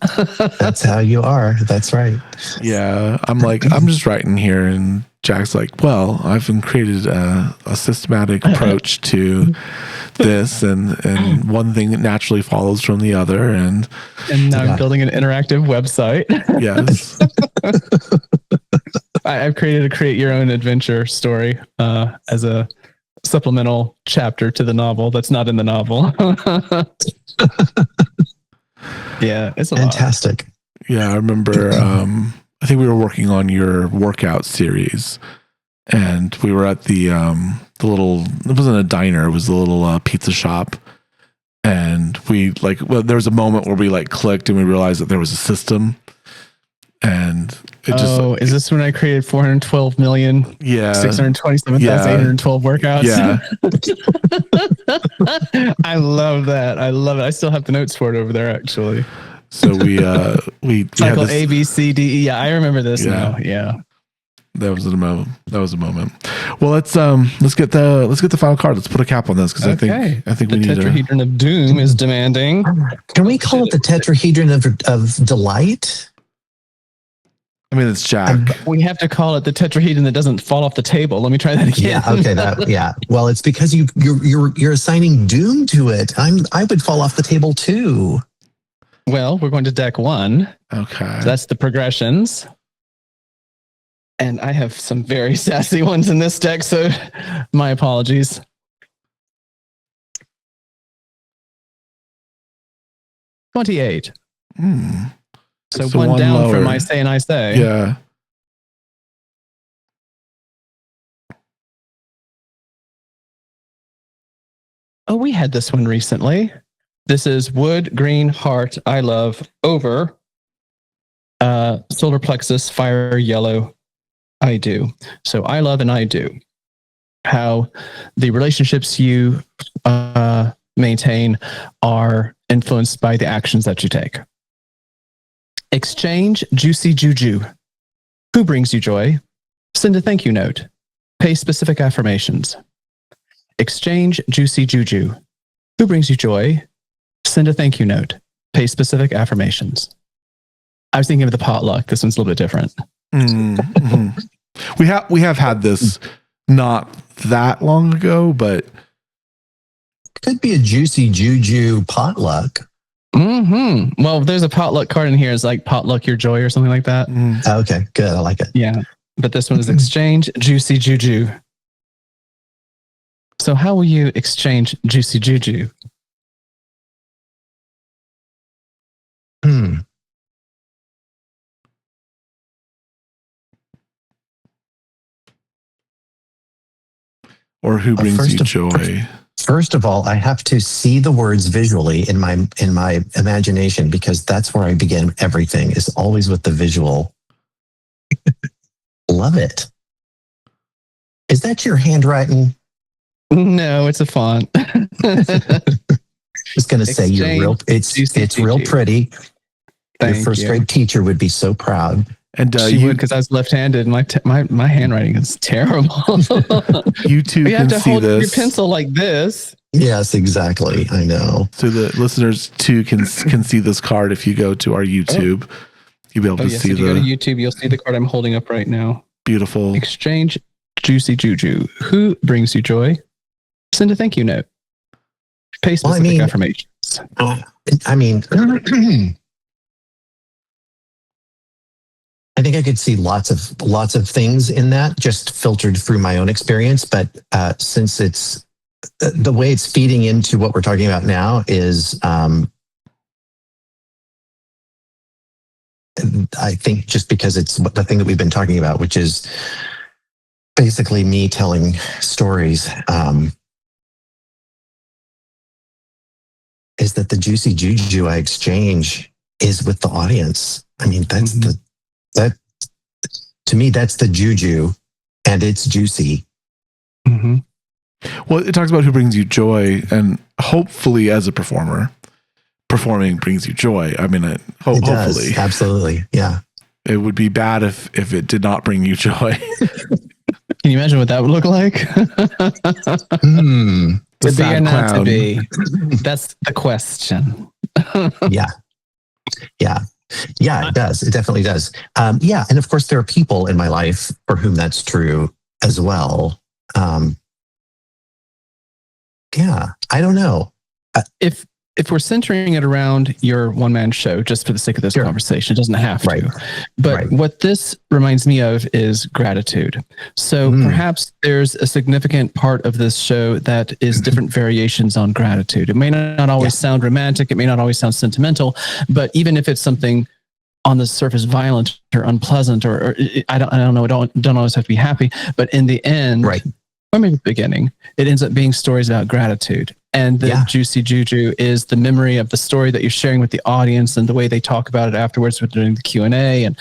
That's how you are. That's right. Yeah. I'm just writing here, and Jack's like, well, I've created a systematic approach to this, and one thing naturally follows from the other. And now I'm building an interactive website. Yes. I've created a create your own adventure story as a supplemental chapter to the novel that's not in the novel. Yeah, it's a Fantastic. lot. Yeah, I remember. I think we were working on your workout series, and we were at the little. It wasn't a diner; it was a little pizza shop. And we there was a moment where we clicked and we realized that there was a system, and it just. Oh, is this when I created 412 million? Yeah. 627,812 workouts. Yeah. I love that. I love it. I still have the notes for it over there, actually. So we cycle A, B, C, D, E. Yeah, I remember this now. Yeah. That was a moment. Well, let's get the final card. Let's put a cap on this because I think we need the tetrahedron of doom is demanding. Can we call it the tetrahedron of delight? I mean, it's Jack. We have to call it the tetrahedron that doesn't fall off the table. Let me try that again. Yeah. Okay. Well, it's because you're assigning doom to it. I would fall off the table too. Well, we're going to deck 1. Okay. So that's the progressions. And I have some very sassy ones in this deck, so my apologies. $28. So one down lower from I say and I say. Yeah. Oh, we had this one recently. This is wood, green, heart, I love, over, solar plexus, fire, yellow, I do. So I love and I do. How the relationships you maintain are influenced by the actions that you take. Exchange juicy juju. Who brings you joy? Send a thank you note. Pay specific affirmations. Exchange juicy juju. Who brings you joy? Send a thank you note. Pay specific affirmations. I was thinking of the potluck. This one's a little bit different. Mm-hmm. We have had this not that long ago, but could be a juicy juju potluck. Mm-hmm. Well, there's a potluck card in here. It's like potluck your joy or something like that. Okay, good. I like it. Yeah, but this one is exchange juicy juju. So how will you exchange juicy juju? Or who brings you joy? First of all, I have to see the words visually in my imagination, because that's where I begin everything, is always with the visual. Love it. Is that your handwriting? No, it's a font. Just going to say it's real pretty. Your first grade teacher would be so proud. And she would, because I was left-handed. My handwriting is terrible. You two you can have to see hold this. your pencil like this. Yes, exactly. I know. So the listeners too can see this card if you go to our YouTube. You'll be able to see if you go to YouTube, you'll see the card I'm holding up right now. Beautiful. Exchange juicy juju. Who brings you joy? Send a thank you note. Pay specific affirmations. I mean, I think I could see lots of things in that, just filtered through my own experience. But since it's the way it's feeding into what we're talking about now is, I think just because it's the thing that we've been talking about, which is basically me telling stories, is that the juicy juju I exchange is with the audience. I mean, that's to me, that's the juju, and it's juicy. Mm-hmm. Well, it talks about who brings you joy, and hopefully, as a performer, performing brings you joy. I mean, hopefully, does. Absolutely, yeah. It would be bad if it did not bring you joy. Can you imagine what that would look like? To be or not to be? That's the question. Yeah. It does. It definitely does. Yeah, and of course, there are people in my life for whom that's true as well. Yeah, I don't know. If if we're centering it around your one-man show, just for the sake of this conversation, it doesn't have Right. to. But what this reminds me of is gratitude. So perhaps there's a significant part of this show that is different variations on gratitude. It may not always sound romantic. It may not always sound sentimental, but even if it's something on the surface violent or unpleasant, or I don't know, don't always have to be happy, but in the end, or maybe the beginning, it ends up being stories about gratitude. And the juicy juju is the memory of the story that you're sharing with the audience and the way they talk about it afterwards with doing the Q&A. And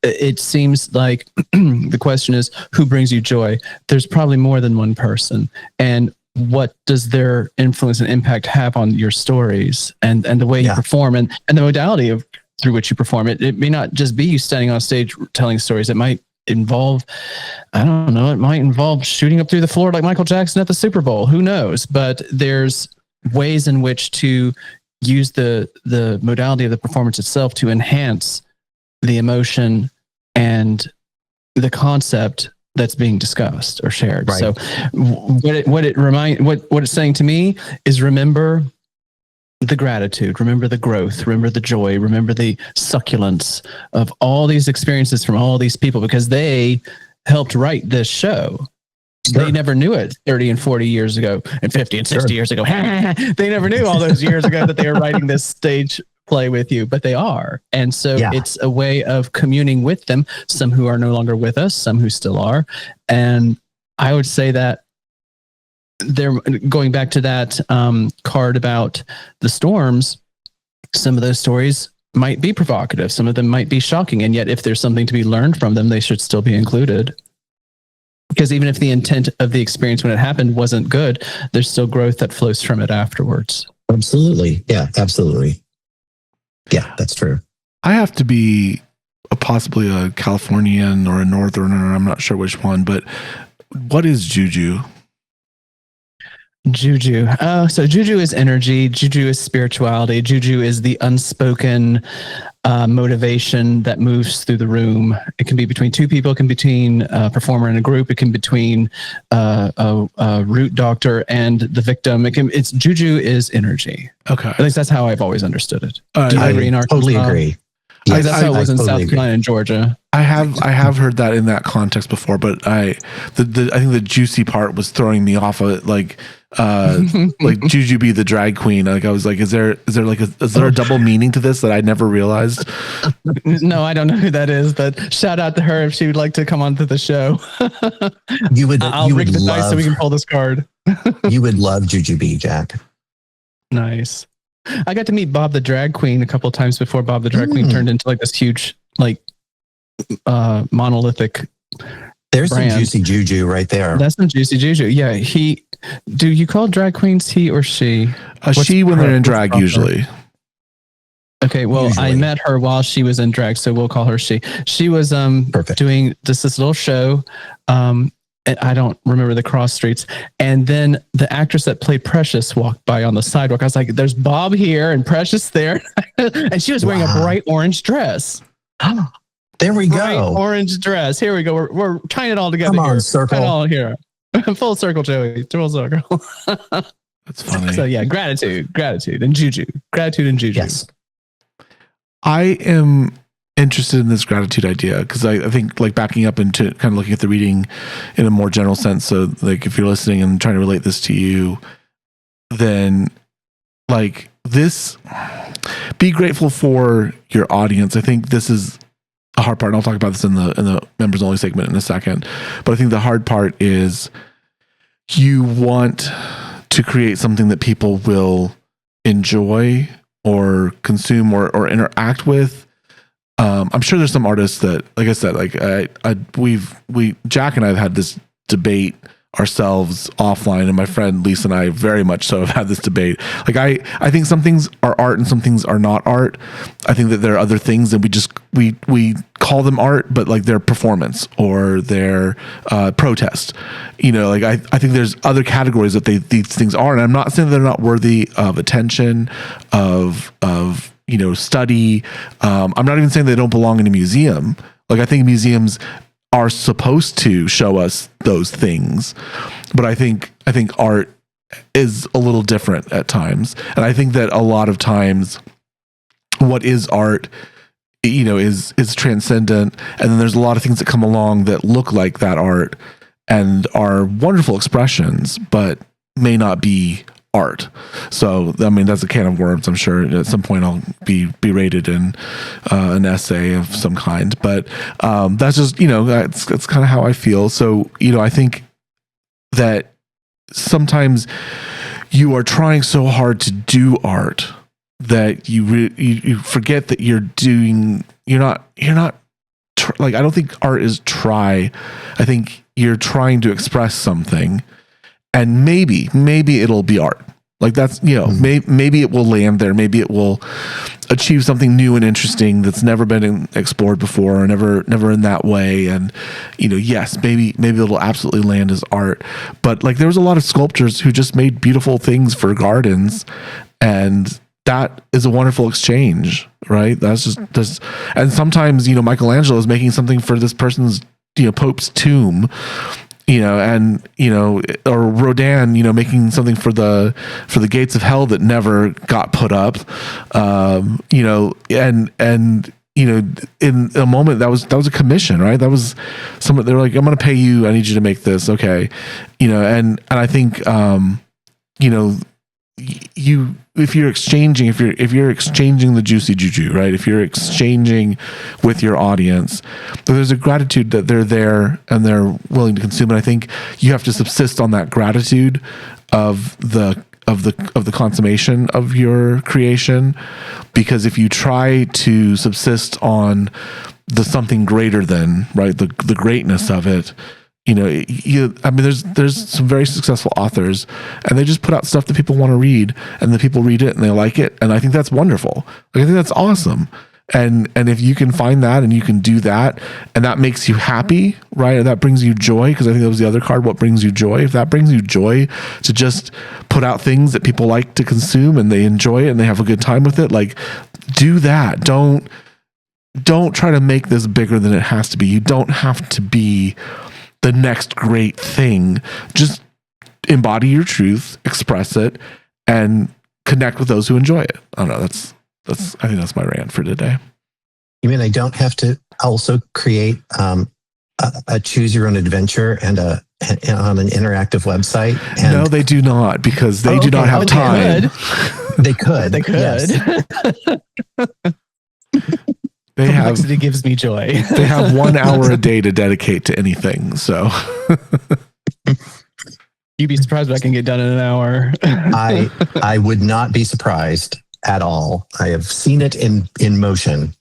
it seems like the question is, who brings you joy? There's probably more than one person. And what does their influence and impact have on your stories and the way you perform and the modality of through which you perform it? It may not just be you standing on stage telling stories. It might involve, I don't know, it might involve shooting up through the floor like Michael Jackson at the Super Bowl. Who knows? But there's ways in which to use the modality of the performance itself to enhance the emotion and the concept that's being discussed or shared. Right. So what it's saying to me is, remember the gratitude, remember the growth, remember the joy, remember the succulence of all these experiences from all these people, because they helped write this show. Sure. They never knew it 30 and 40 years ago and 50 and 60 years ago. They never knew all those years ago that they were writing this stage play with you, but they are. And so it's a way of communing with them, some who are no longer with us, some who still are. And I would say that they're going back to that card about the storms. Some of those stories might be provocative. Some of them might be shocking. And yet if there's something to be learned from them, they should still be included. Because even if the intent of the experience when it happened wasn't good, there's still growth that flows from it afterwards. Absolutely. Yeah, absolutely. Yeah, that's true. I have to be possibly a Californian or a Northerner. I'm not sure which one, but what is juju? Juju. So juju is energy. Juju is spirituality. Juju is the unspoken motivation that moves through the room. It can be between two people. It can be between a performer and a group. It can be between a root doctor and the victim. It's juju is energy. Okay. At least that's how I've always understoid it. Do you agree in Arkansas? Totally agree. Yes, that's how it was in South Carolina and Georgia. I have heard that in that context before, but I think the juicy part was throwing me off of it, like Juju be the drag queen. Like I was like, is there a double meaning to this that I never realized? No, I don't know who that is, but shout out to her if she would like to come onto the show. I'll rig the dice so we can pull this card. You would love Juju B, Jack. Nice. I got to meet Bob the drag queen a couple of times before Bob the drag queen turned into like this huge, like monolithic. There's brand. Some juicy juju right there. That's some juicy juju. Yeah. Do you call drag queens he or she? She when they're in drag usually. Okay. Well, usually. I met her while she was in drag, so we'll call her she. She was doing this little show. I don't remember the cross streets. And then the actress that played Precious walked by on the sidewalk. I was like, there's Bob here and Precious there. And she was wearing a bright orange dress. There we bright go. Orange dress. Here we go. We're tying it all together. Come on, circle. Tying it all here. Full circle, Joey. Full circle. That's funny. So yeah, gratitude and juju. Gratitude and juju. Yes. I am interested in this gratitude idea because I think like backing up into kind of looking at the reading in a more general sense. So like if you're listening and trying to relate this to you, then like this, be grateful for your audience. I think this is a hard part. And I'll talk about this in the members only segment in a second. But I think the hard part is you want to create something that people will enjoy or consume or interact with. I'm sure there's some artists that, like I said, like Jack and I have had this debate ourselves offline, and my friend Lisa and I very much so have had this debate. Like I think some things are art and some things are not art. I think that there are other things that we call them art, but like their performance or their protest. You know, like I think there's other categories that these things are, and I'm not saying they're not worthy of attention, of study. I'm not even saying they don't belong in a museum. Like I think museums are supposed to show us those things, but I think art is a little different at times. And I think that a lot of times what is art, is transcendent. And then there's a lot of things that come along that look like that art and are wonderful expressions, but may not be art. So, I mean, that's a can of worms. I'm sure at some point I'll be berated in an essay of some kind, but that's just, that's kind of how I feel. So, I think that sometimes you are trying so hard to do art that you forget that you're not like, I don't think art is try. I think you're trying to express something, and maybe it'll be art. Like that's, maybe it will land there. Maybe it will achieve something new and interesting that's never been explored before, or never in that way. And, yes, maybe it'll absolutely land as art. But like there was a lot of sculptors who just made beautiful things for gardens, and that is a wonderful exchange, right? That's just, and sometimes, Michelangelo is making something for this person's, Pope's tomb, or Rodin, making something for the gates of hell that never got put up, and in a moment that was a commission, right? That was someone, they're like, I'm going to pay you. I need you to make this. Okay. And I think, if you're exchanging the juicy juju, right? If you're exchanging with your audience, there's a gratitude that they're there and they're willing to consume. And I think you have to subsist on that gratitude of the consummation of your creation, because if you try to subsist on the something greater than, right, the greatness of it, there's some very successful authors, and they just put out stuff that people want to read, and the people read it and they like it. And I think that's wonderful. Like, I think that's awesome. And if you can find that and you can do that, and that makes you happy, right? And that brings you joy, because I think that was the other card, what brings you joy. If that brings you joy to just put out things that people like to consume and they enjoy it and they have a good time with it, like, do that. Don't try to make this bigger than it has to be. You don't have to be the next great thing. Just embody your truth, express it, and connect with those who enjoy it. I don't know. I think that's my rant for today. You mean I don't have to also create a choose your own adventure and on an interactive website? And no, they do not, because they do not have time. They could. Yes. Complexity gives me joy. They have 1 hour a day to dedicate to anything. So you'd be surprised what I can get done in an hour. I would not be surprised at all. I have seen it in motion.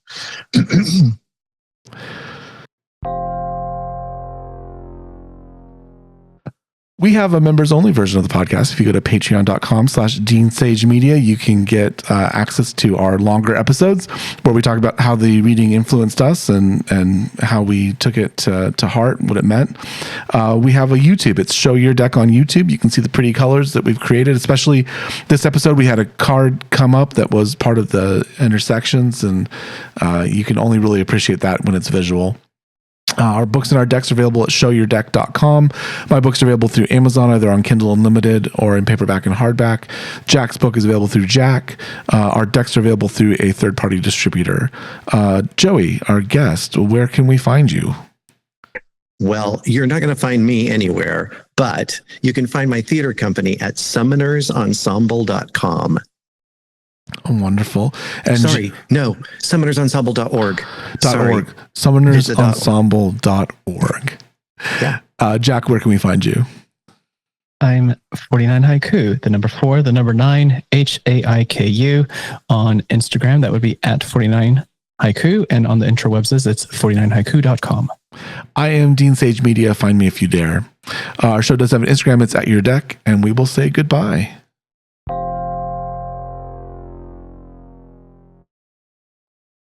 We have a members only version of the podcast. If you go to patreon.com/DeanSageMedia, you can get access to our longer episodes where we talk about how the reading influenced us and how we took it to heart, what it meant. We have a YouTube. It's Show Your Deck on YouTube. You can see the pretty colors that we've created. Especially this episode, we had a card come up that was part of the intersections, and you can only really appreciate that when it's visual. Our books and our decks are available at showyourdeck.com. My books are available through Amazon, either on Kindle Unlimited or in paperback and hardback. Jack's book is available through Jack. Our decks are available through a third-party distributor. Joey, our guest, where can we find you? Well, you're not going to find me anywhere, but you can find my theater company at summonersensemble.com. Oh, wonderful. And summonersensemble.org. Summonersensemble.org. Yeah. Jack, where can we find you? I'm 49 Haiku, the number 4, the number 9, HAIKU. On Instagram, that would be at 49 Haiku. And on the interwebs, it's 49haiku.com. I am Dean Sage Media. Find me if you dare. Our show does have an Instagram. It's at your deck, and we will say goodbye.